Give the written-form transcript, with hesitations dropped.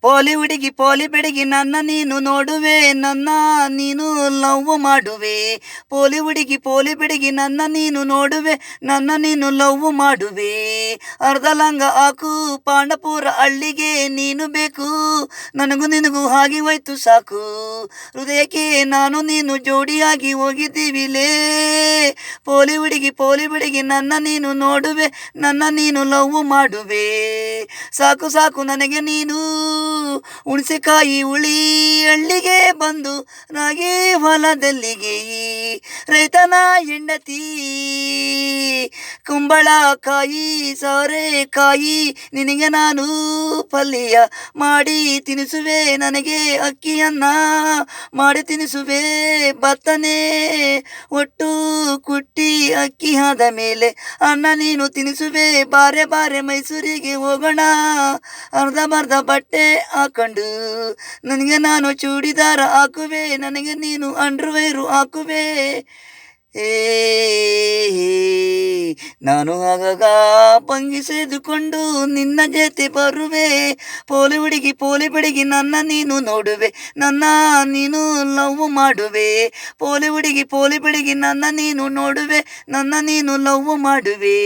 ಪೋಲಿ ಹುಡುಗಿ ಪೋಲಿ ಬೆಡಗಿ ನನ್ನ ನೀನು ನೋಡುವೆ, ನನ್ನ ನೀನು ಲವ್ ಮಾಡುವೆ. ಪೋಲಿ ಹುಡುಗಿ ಪೋಲಿ ಬೆಡಗಿ ನನ್ನ ನೀನು ನೋಡುವೆ, ನನ್ನ ನೀನು ಲವ್ ಮಾಡುವೆ. ಅರ್ಧ ಲಂಗ ಹಾಕು ಪಾಂಡಪುರ ಹಳ್ಳಿಗೆ ನೀನು ಬೇಕು, ನನಗೂ ನಿನಗೂ ಹಾಗೆ ಹೋಯ್ತು ಸಾಕು. ಹೃದಯಕ್ಕೆ ನಾನು ನೀನು ಜೋಡಿಯಾಗಿ ಹೋಗಿದ್ದೀವಿಲೇ. ಪೋಲಿ ಹುಡುಗಿ ಪೋಲಿ ಬೆಡಗಿ ನನ್ನ ನೀನು ನೋಡುವೆ, ನನ್ನ ನೀನು ಲವ್ ಮಾಡುವೆ. ಸಾಕು ಸಾಕು ನನಗೆ ನೀನು ಹುಣಸೆಕಾಯಿ ಹುಳಿ, ಹಳ್ಳಿಗೆ ಬಂದು ರಾಗಿ ಹೊಲದಲ್ಲಿಗೆ ರೈತನ ಹೆಂಡತಿ. ಕುಂಬಳಕಾಯಿ ಸೋರೆಕಾಯಿ ನಿನಗೆ ನಾನು ಪಲ್ಯ ಮಾಡಿ ತಿನಿಸುವೆ, ನನಗೆ ಅಕ್ಕಿಯನ್ನ ಮಾಡಿ ತಿನಿಸುವೆ. ಭತ್ತನೇ ಒಟ್ಟು ಕುಟ್ಟಿ ಅಕ್ಕಿ ಆದ ಮೇಲೆ ಅನ್ನ ನೀನು ತಿನಿಸುವೆ. ಬಾರೆ ಬಾರೆ ಮೈಸೂರಿಗೆ ಹೋಗೋಣ, ಅರ್ಧ ಬರ್ಧ ಬಟ್ಟೆ ಹಾಕೊಂಡು ನನಗೆ ನಾನು ಚೂಡಿದಾರ ಹಾಕುವೆ, ನನಗೆ ನೀನು ಅಂಡರ್ವೇರು ಹಾಕುವೆ. ಏ ನಾನು ಆಗಾಗ ಭಂಗಿಸೆದುಕೊಂಡು ನಿನ್ನ ಜೊತೆ ಬರುವೆ. ಪೋಲಿ ಹುಡುಗಿ ಪೋಲಿ ಬೆಡಗಿ ನನ್ನ ನೀನು ನೋಡುವೆ, ನನ್ನ ನೀನು ಲವ್ ಮಾಡುವೆ. ಪೋಲಿ ಹುಡುಗಿ ಪೋಲಿ ಬೆಡಗಿ ನನ್ನ ನೀನು ನೋಡುವೆ, ನನ್ನ ನೀನು ಲವ್ ಮಾಡುವೆ.